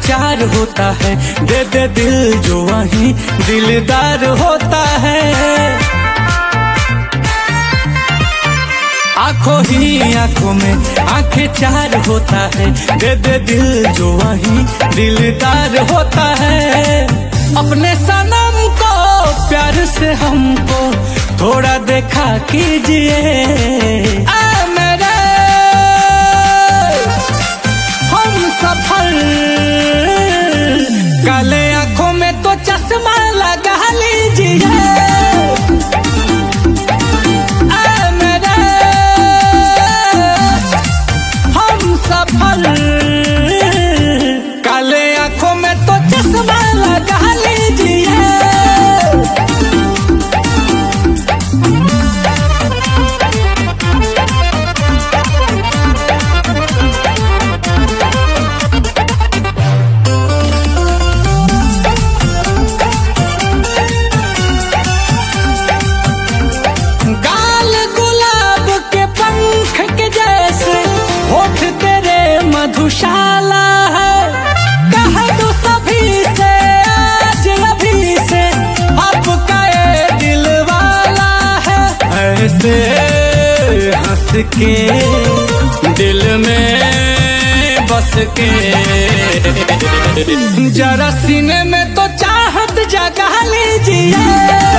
चार होता है, दे दे दिल जो वही दिलदार होता है। आंखों ही आंखों में आंखें चार होता है, दे दे दिल जो वही दिलदार होता है। अपने सनम को प्यार से हमको थोड़ा देखा कीजिए, मेरे हम सफल। काले आंखों में तो चश्मा लगा लीजिए, सफल। काले आंखों में तो चश्मा लगा लीजिए। गाल गुलाब के पंख के जैसे, होठ तेरे मधुशाला है। कह दो सभी से आज अभी से, आपका ये दिल वाला है। ऐसे हंस के दिल में बस के, जरा सीने में तो चाहत जगा लीजिए।